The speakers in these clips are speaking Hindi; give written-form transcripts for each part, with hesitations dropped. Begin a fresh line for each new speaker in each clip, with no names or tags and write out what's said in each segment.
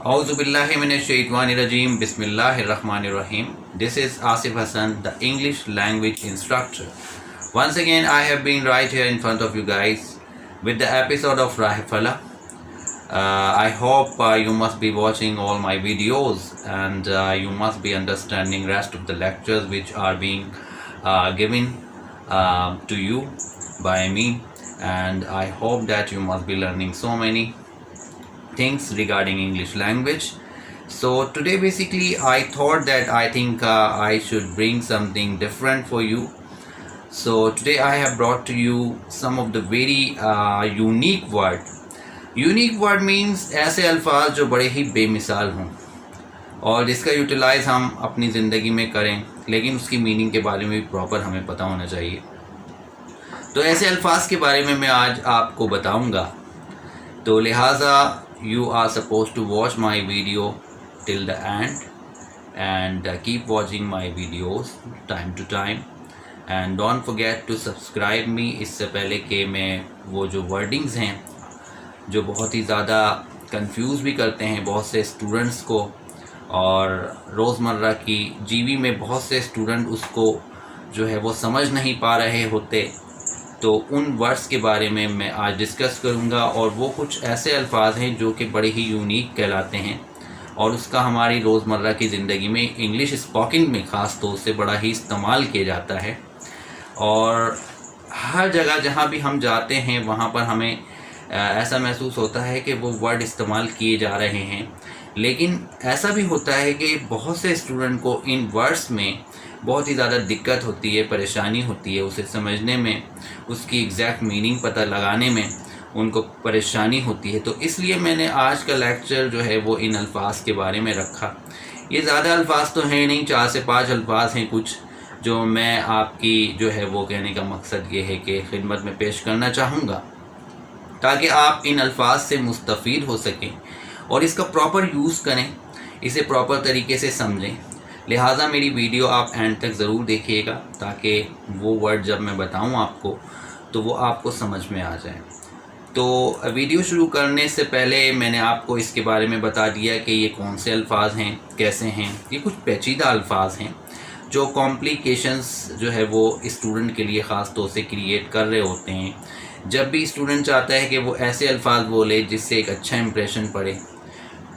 Auzubillahiminash-shaytanir-rajeem. Bismillahir-rahmanir-rahim. This is Asif Hassan, the English language instructor. Once again, I have been right here in front of you guys with the episode of Rahifala. I hope you must be watching all my videos and you must be understanding rest of the lectures which are being given to you by me, and I hope that you must be learning so many things regarding English language. So today basically I thought that I think I should bring something different for you. So today I have brought to you some of the very unique word. Unique word means ऐसे अल्फाज जो बड़े ही बेमिसाल हों और जिसका यूटिलाइज़ हम अपनी ज़िंदगी में करें, लेकिन उसकी मीनिंग के बारे में भी प्रॉपर हमें पता होना चाहिए। तो ऐसे अल्फाज के बारे में मैं आज आपको बताऊंगा, तो लिहाजा you are supposed to watch my video till the end and keep watching my videos time to time and don't forget to subscribe me। इससे पहले कि मैं वो जो वर्डिंग्स हैं जो बहुत ही ज़्यादा कंफ्यूज भी करते हैं बहुत से स्टूडेंट्स को, और रोज़मर्रा की जीवी में बहुत से स्टूडेंट उसको जो है वो समझ नहीं पा रहे होते, तो उन वर्ड्स के बारे में मैं आज डिस्कस करूंगा। और वो कुछ ऐसे अल्फाज हैं जो कि बड़े ही यूनिक कहलाते हैं और उसका हमारी रोज़मर्रा की ज़िंदगी में इंग्लिश स्पीकिंग में ख़ास तौर से बड़ा ही इस्तेमाल किया जाता है। और हर जगह जहाँ भी हम जाते हैं वहाँ पर हमें ऐसा महसूस होता है कि वो वर्ड इस्तेमाल किए जा रहे हैं, लेकिन ऐसा भी होता है कि बहुत से स्टूडेंट को इन वर्ड्स में बहुत ही ज़्यादा दिक्कत होती है, परेशानी होती है, उसे समझने में, उसकी एग्जैक्ट मीनिंग पता लगाने में उनको परेशानी होती है। तो इसलिए मैंने आज का लेक्चर जो है वो इन अल्फाज के बारे में रखा। ये ज़्यादा अल्फाज तो हैं नहीं, 4 से 5 अल्फाज हैं कुछ जो मैं आपकी जो है वो कहने का मकसद ये है कि खिदमत में पेश करना चाहूँगा ताकि आप इन अल्फाज से मुस्तफ़ीद हो सकें और इसका प्रॉपर यूज़ करें, इसे प्रॉपर तरीके से समझें। लिहाजा मेरी वीडियो आप एंड तक ज़रूर देखिएगा ताकि वो वर्ड जब मैं बताऊं आपको तो वो आपको समझ में आ जाए। तो वीडियो शुरू करने से पहले मैंने आपको इसके बारे में बता दिया कि ये कौन से अल्फाज हैं, कैसे हैं। ये कुछ पेचीदा अल्फाज हैं जो कॉम्प्लिकेशंस जो है वो स्टूडेंट के लिए ख़ास तौर से क्रिएट कर रहे होते हैं। जब भी स्टूडेंट चाहता है कि वो ऐसे अल्फाज बोले जिससे एक अच्छा इंप्रेशन पड़े,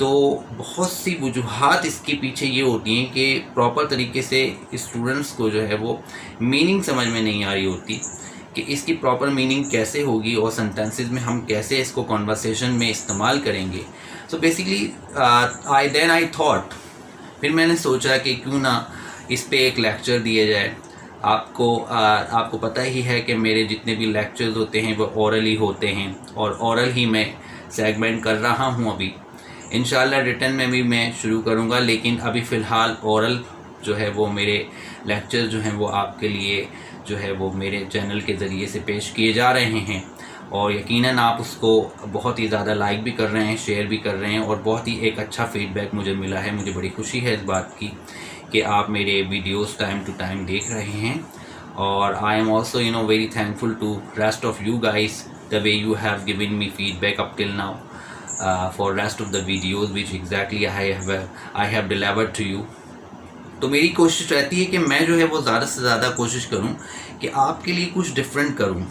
तो बहुत सी वजूहात इसके पीछे ये होती हैं कि प्रॉपर तरीके से स्टूडेंट्स को जो है वो मीनिंग समझ में नहीं आ रही होती कि इसकी प्रॉपर मीनिंग कैसे होगी और सेंटेंसेस में हम कैसे इसको कॉन्वर्सेशन में इस्तेमाल करेंगे। सो बेसिकली आई थॉट, फिर मैंने सोचा कि क्यों ना इस पे एक लेक्चर दिया जाए। आपको पता ही है कि मेरे जितने भी लेक्चर्स होते हैं वो ओरल ही होते हैं और ओरल ही मैं सेगमेंट कर रहा हूँ। अभी इंशाल्लाह रिटन में भी मैं शुरू करूँगा, लेकिन अभी फ़िलहाल ओरल जो है वो मेरे लेक्चर्स जो हैं वो आपके लिए जो है वो मेरे चैनल के ज़रिए से पेश किए जा रहे हैं और यकीनन आप उसको बहुत ही ज़्यादा लाइक भी कर रहे हैं, शेयर भी कर रहे हैं और बहुत ही एक अच्छा फ़ीडबैक मुझे मिला है। मुझे बड़ी खुशी है इस बात की कि आप मेरे वीडियोस टाइम टू टाइम देख रहे हैं। और I am also very thankful to rest of you guys the way you have given me feedback up till now for rest of the videos which exactly I have delivered to you. तो मेरी कोशिश रहती है कि मैं जो है वो ज़्यादा से ज़्यादा कोशिश करूं कि आपके लिए कुछ डिफरेंट करूं,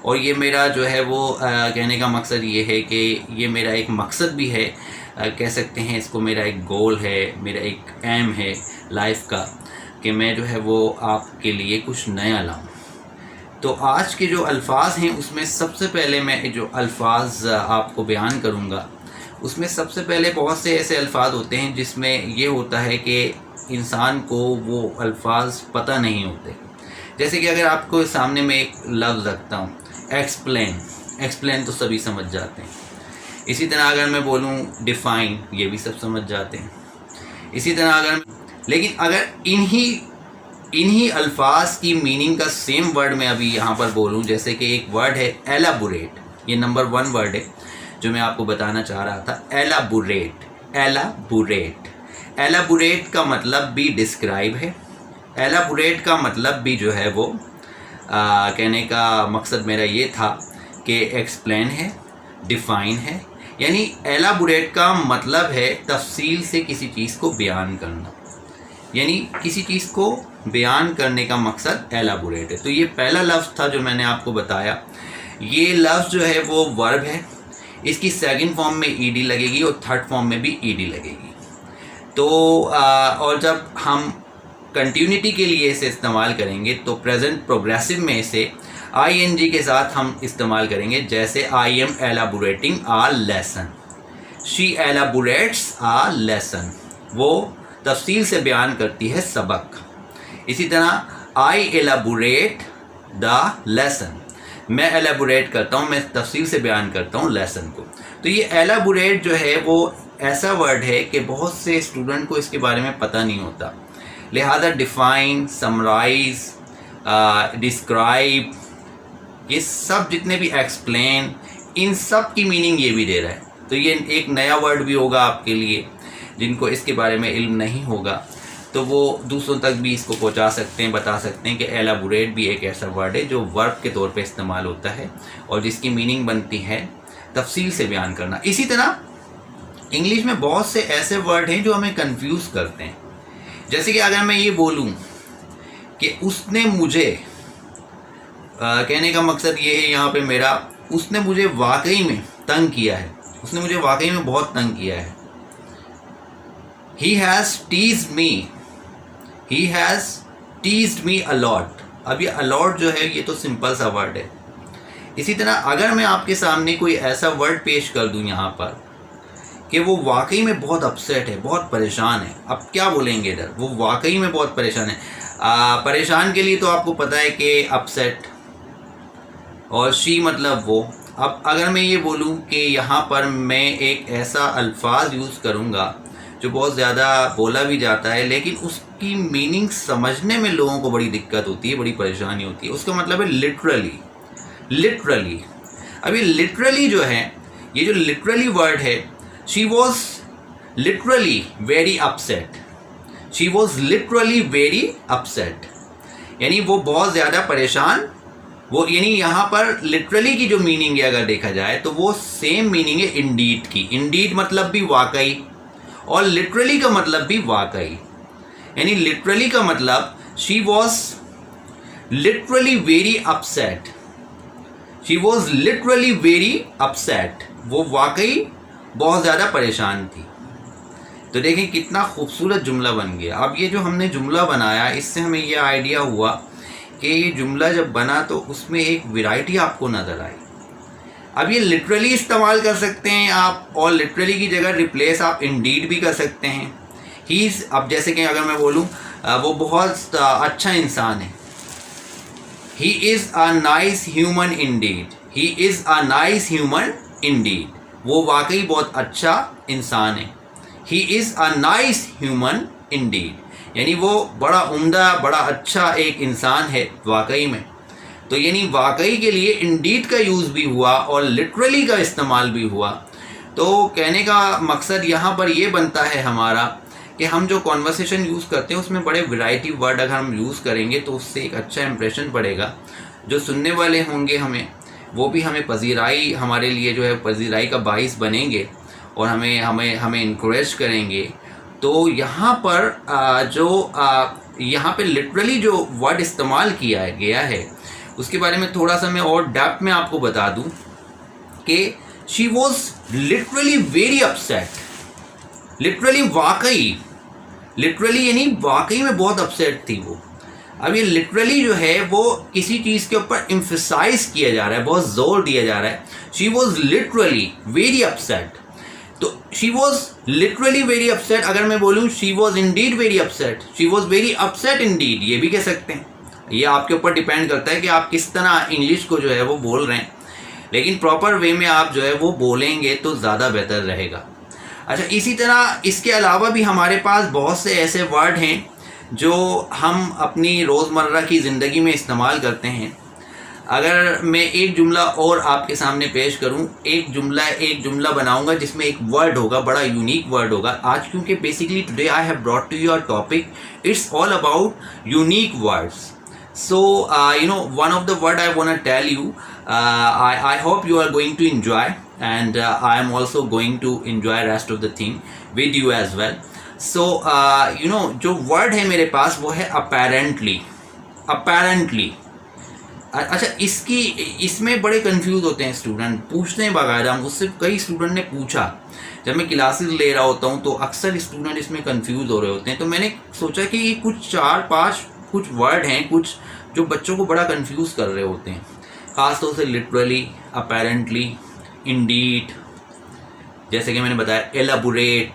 और ये मेरा जो है वो कहने का मकसद ये है कि ये मेरा एक मकसद भी है, कह सकते हैं इसको, मेरा एक गोल है, मेरा एक एम है लाइफ का कि मैं जो है वो आपके लिए कुछ नया लाऊं। तो आज के जो अल्फाज हैं उसमें सबसे पहले मैं जो अल्फाज आपको बयान करूंगा उसमें सबसे पहले बहुत से ऐसे अल्फाज होते हैं जिसमें ये होता है कि इंसान को वो अल्फाज पता नहीं होते। जैसे कि अगर आपको सामने में एक लफ्ज़ रखता हूँ एक्सप्लेन तो सभी समझ जाते हैं। इसी तरह अगर मैं बोलूँ डिफ़ाइन, ये भी सब समझ जाते हैं। इसी तरह लेकिन अगर इन्हीं अल्फाज की मीनिंग का सेम वर्ड मैं अभी यहाँ पर बोलूँ, जैसे कि एक वर्ड है एलाबोरेट, ये नंबर 1 वर्ड है जो मैं आपको बताना चाह रहा था। एलाबोरेट का मतलब भी डिस्क्राइब है, एलाबोरेट का मतलब भी जो है वो कहने का मकसद मेरा ये था कि एक्सप्लेन है, डिफ़ाइन है, यानी एलाबोरेट का मतलब है तफसील से किसी चीज़ को बयान करना, यानी किसी चीज़ को बयान करने का मकसद एलाबोरेट है। तो ये पहला लफ्ज़ था जो मैंने आपको बताया। ये लफ्ज़ जो है वो वर्ब है, इसकी सेकंड फॉर्म में ईडी लगेगी और थर्ड फॉर्म में भी ईडी लगेगी। तो और जब हम कंटिन्यूटी के लिए इसे इस्तेमाल करेंगे तो प्रेजेंट प्रोग्रेसिव में इसे आईएनजी के साथ हम इस्तेमाल करेंगे, जैसे I am elaborating a lesson, she elaborates a lesson, वो तफसील से बयान करती है सबक। इसी तरह आई एलाबोरेट द लेसन, मैं एलाबोरेट करता हूँ, मैं तफसील से बयान करता हूँ लेसन को। तो ये एलाबोरेट जो है वो ऐसा वर्ड है कि बहुत से स्टूडेंट को इसके बारे में पता नहीं होता, लिहाजा डिफ़ाइन, समराइज, डिस्क्राइब, ये सब जितने भी एक्सप्लेन, इन सब की मीनिंग ये भी दे रहा है। तो ये एक नया वर्ड भी होगा आपके लिए, जिनको इसके बारे में इल्म नहीं होगा तो वो दूसरों तक भी इसको पहुंचा सकते हैं, बता सकते हैं कि एलाबोरेट भी एक ऐसा वर्ड है जो वर्ब के तौर पे इस्तेमाल होता है और जिसकी मीनिंग बनती है तफसील से बयान करना। इसी तरह इंग्लिश में बहुत से ऐसे वर्ड हैं जो हमें कंफ्यूज करते हैं। जैसे कि अगर मैं ये बोलूँ कि उसने मुझे, कहने का मकसद ये है यहाँ पे मेरा, उसने मुझे वाकई में तंग किया है, उसने मुझे वाकई में बहुत तंग किया है। He has teased me, he has teased me a lot। अब ये a lot जो है ये तो सिंपल सा वर्ड है। इसी तरह अगर मैं आपके सामने कोई ऐसा वर्ड पेश कर दूं यहाँ पर कि वो वाकई में बहुत अपसेट है, बहुत परेशान है, अब क्या बोलेंगे इधर, वो वाकई में बहुत परेशान है। परेशान के लिए तो आपको पता है कि अपसेट और शी मतलब वो। अब अगर मैं ये बोलूँ कि यहाँ पर मैं एक ऐसा अल्फाज यूज़ करूँगा जो बहुत ज़्यादा बोला भी जाता है लेकिन उसकी मीनिंग समझने में लोगों को बड़ी दिक्कत होती है, बड़ी परेशानी होती है, उसका मतलब है लिटरली। लिटरली, अब ये लिटरली जो है, ये जो लिटरली वर्ड है, she was literally very upset, she was literally very upset, यानी वो बहुत ज़्यादा परेशान, वो यानी यहाँ पर लिटरली की जो मीनिंग है अगर देखा जाए तो वो सेम मीनिंग है इंडीड की। इंडीड मतलब भी वाकई और लिटरली का मतलब भी वाकई, यानी लिटरली का मतलब she was literally very upset, she was literally very upset, वो वाकई बहुत ज़्यादा परेशान थी। तो देखें कितना खूबसूरत जुमला बन गया। अब ये जो हमने जुमला बनाया इससे हमें यह आइडिया हुआ कि ये जुमला जब बना तो उसमें एक वैरायटी आपको नज़र आई। अब ये लिटरली इस्तेमाल कर सकते हैं आप और लिटरली की जगह रिप्लेस आप इंडीड भी कर सकते हैं। ही इज़, अब जैसे कि अगर मैं बोलूँ वो बहुत अच्छा इंसान है, he is a nice human Indeed, he is a nice human Indeed, वो वाकई बहुत अच्छा इंसान है। He is a nice human Indeed, यानी वो बड़ा उम्दा, बड़ा अच्छा एक इंसान है वाकई में। तो यानी वाकई के लिए इंडीड का यूज़ भी हुआ और लिटरली का इस्तेमाल भी हुआ। तो कहने का मकसद यहाँ पर ये बनता है हमारा कि हम जो कॉन्वर्सेशन यूज़ करते हैं उसमें बड़े वैरायटी वर्ड अगर हम यूज़ करेंगे तो उससे एक अच्छा इंप्रेशन पड़ेगा। जो सुनने वाले होंगे हमें, वो भी हमें पजीराई, हमारे लिए जो है पजीराई का बाइस बनेंगे और हमें इनकरेज करेंगे। तो यहाँ पर यहाँ पे लिटरली जो वर्ड इस्तेमाल किया गया है उसके बारे में थोड़ा सा मैं और डेप्थ में आपको बता दूं कि she was literally very upset, literally वाकई, लिटरली यानी वाकई में बहुत अपसेट थी वो। अब ये लिटरली जो है वो किसी चीज़ के ऊपर एम्फसाइज किया जा रहा है, बहुत जोर दिया जा रहा है। She was literally very upset, तो she was literally very upset. अगर मैं बोलूँ she was indeed very upset, she was very upset indeed, ये भी कह सकते हैं। ये आपके ऊपर डिपेंड करता है कि आप किस तरह इंग्लिश को जो है वो बोल रहे हैं, लेकिन प्रॉपर वे में आप जो है वो बोलेंगे तो ज़्यादा बेहतर रहेगा। अच्छा, इसी तरह इसके अलावा भी हमारे पास बहुत से ऐसे वर्ड हैं जो हम अपनी रोज़मर्रा की ज़िंदगी में इस्तेमाल करते हैं। अगर मैं एक जुमला और आपके सामने पेश करूं, एक जुमला बनाऊंगा जिसमें एक वर्ड होगा, बड़ा यूनिक वर्ड होगा। आज क्योंकि basically today I have brought to your topic, it's all about unique words. So one of the word I want to tell you, I hope you are going to enjoy. and I am also going to enjoy rest of the thing with you as well. So जो word है मेरे पास वो है apparently. अच्छा, इसमें बड़े कंफ्यूज होते हैं स्टूडेंट, पूछते हैं बाकायदा। मुझसे कई स्टूडेंट ने पूछा, जब मैं क्लासेस ले रहा होता हूँ तो अक्सर स्टूडेंट इसमें कंफ्यूज हो रहे होते हैं। तो मैंने सोचा कि ये कुछ 4-5 कुछ वर्ड हैं कुछ जो बच्चों को बड़ा कंफ्यूज कर रहे होते हैं, ख़ासतौर से लिटरली, अपेरेंटली, इंडीड, जैसे कि मैंने बताया एलाबोरेट,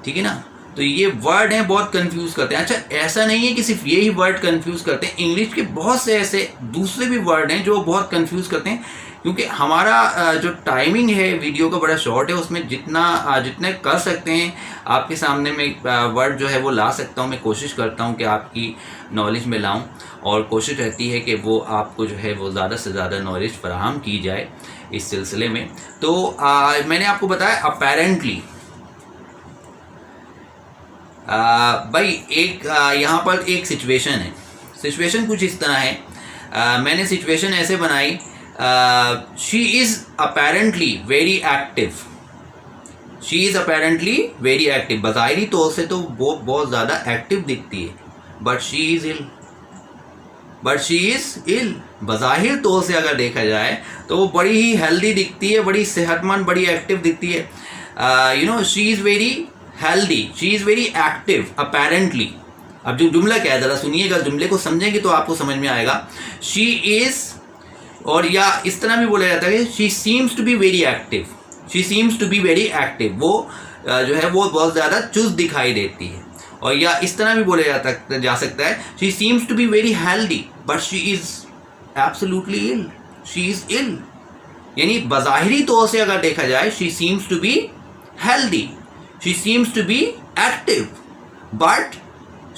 ठीक है ना। तो ये वर्ड हैं बहुत कंफ्यूज करते हैं। अच्छा, ऐसा नहीं है कि सिर्फ यही वर्ड कंफ्यूज करते हैं, इंग्लिश के बहुत से ऐसे दूसरे भी वर्ड हैं जो बहुत कंफ्यूज करते हैं। क्योंकि हमारा जो टाइमिंग है वीडियो का बड़ा शॉर्ट है, उसमें जितने कर सकते हैं आपके सामने में वर्ड जो है वो ला सकता हूँ। मैं कोशिश करता हूँ कि आपकी नॉलेज में लाऊँ, और कोशिश रहती है कि वो आपको जो है वो ज़्यादा से ज़्यादा नॉलेज फराहम की जाए इस सिलसिले में। तो मैंने आपको बताया अपेरेंटली। भाई एक यहाँ पर एक सिचुएशन है, सिचुएशन कुछ इस तरह है। मैंने सिचुएशन ऐसे बनाई, she is apparently very active. She is apparently very active, बज़ाहिरी तौर से तो वो बहुत ज़्यादा एक्टिव दिखती है, बट शी इज़ इल। बज़ाहिर तौर से अगर देखा जाए तो वो बड़ी ही हेल्दी दिखती है, बड़ी सेहतमंद, बड़ी एक्टिव दिखती है। She is very healthy, she is very active apparently. अब जो जुमला क्या है ज़रा सुनिएगा, जुमले को समझेंगे तो आपको समझ में आएगा। शी इज़, और या इस तरह भी बोला जाता है she seems to be very active. She seems to be very active, वो जो है वो बहुत ज़्यादा चुस्त दिखाई देती है। और या इस तरह भी बोला जा सकता है she seems to be very healthy but she is absolutely ill. She is ill, यानी बज़ाहिरी तौर से अगर देखा जाए she seems to be healthy, she seems to be active but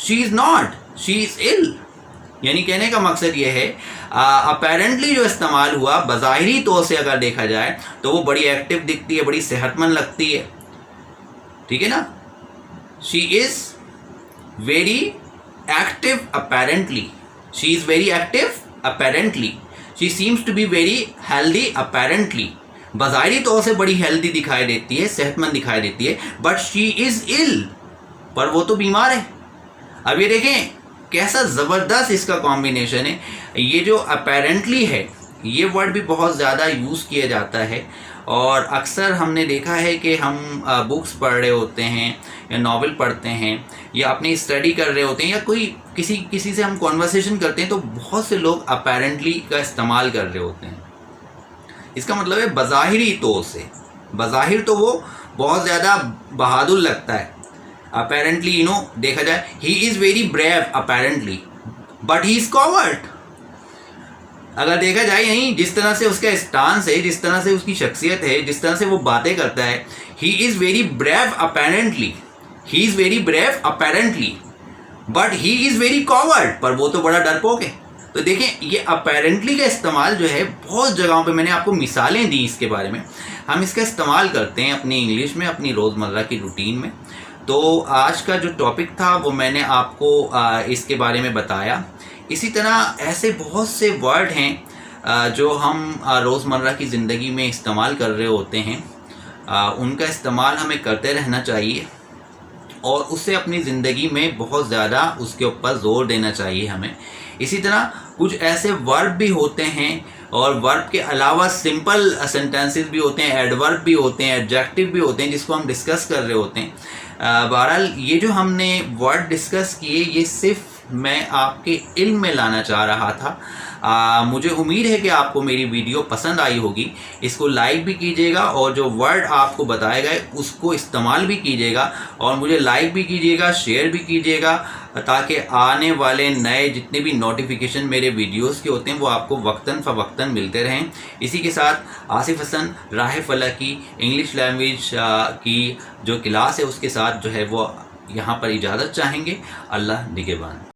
she is not, she is ill। यानी कहने का मकसद ये है अपेरेंटली जो इस्तेमाल हुआ बज़ाहिरी तौर से अगर देखा जाए तो वो बड़ी एक्टिव दिखती है, बड़ी सेहतमंद लगती है, ठीक है ना। She is very active apparently, she is very active apparently, she seems to be very healthy apparently, बज़ाहिरी तौर से बड़ी हेल्दी दिखाई देती है, सेहतमंद दिखाई देती है, बट शी इज़ इल, पर वो तो बीमार है। अब ये देखें कैसा ज़बरदस्त इसका कॉम्बिनेशन है। ये जो अपेरेंटली है ये वर्ड भी बहुत ज़्यादा यूज़ किया जाता है, और अक्सर हमने देखा है कि हम बुक्स पढ़ रहे होते हैं या नावल पढ़ते हैं या अपनी स्टडी कर रहे होते हैं या कोई किसी से हम कॉन्वर्सेशन करते हैं तो बहुत से लोग अपेरेंटली का इस्तेमाल कर रहे होते हैं। इसका मतलब है बज़ाहिरी तौर से, बज़ाहिर तो वो बहुत ज़्यादा बहादुर लगता है। अपेरेंटली देखा जाए he is very brave apparently but he is coward. अगर देखा जाए यहीं जिस तरह से उसका स्टांस है, जिस तरह से उसकी शख्सियत है, जिस तरह से वो बातें करता है, he is very brave apparently, he is very brave apparently but he is very coward, पर वो तो बड़ा डरपोक है। तो देखें ये अपेरेंटली का इस्तेमाल जो है बहुत जगहों पे, मैंने आपको मिसालें दी इसके बारे में, हम इसका इस्तेमाल करते हैं अपनी इंग्लिश में, अपनी रोज़मर्रा की रूटीन में। तो आज का जो टॉपिक था वो मैंने आपको इसके बारे में बताया। इसी तरह ऐसे बहुत से वर्ड हैं जो हम रोज़मर्रा की ज़िंदगी में इस्तेमाल कर रहे होते हैं, उनका इस्तेमाल हमें करते रहना चाहिए और उससे अपनी ज़िंदगी में बहुत ज़्यादा उसके ऊपर ज़ोर देना चाहिए हमें। इसी तरह कुछ ऐसे वर्ब भी होते हैं और वर्ब के अलावा सिंपल सेंटेंसेस भी होते हैं, एडवर्ब भी होते हैं, एडजेक्टिव भी होते हैं, जिसको हम डिस्कस कर रहे होते हैं। बहरहाल ये जो हमने वर्ड डिस्कस किए ये सिर्फ मैं आपके इल्म में लाना चाह रहा था। मुझे उम्मीद है कि आपको मेरी वीडियो पसंद आई होगी। इसको लाइक भी कीजिएगा और जो वर्ड आपको बताए गए उसको इस्तेमाल भी कीजिएगा, और मुझे लाइक भी कीजिएगा, शेयर भी कीजिएगा, ताकि आने वाले नए जितने भी नोटिफिकेशन मेरे वीडियोस के होते हैं वो आपको वक्तन फ़वक्तन मिलते रहें। इसी के साथ आसिफ हसन राह फलक की इंग्लिश लैंग्वेज की जो क्लास है उसके साथ जो है वो यहाँ पर इजाज़त चाहेंगे। अल्लाह निगहबान।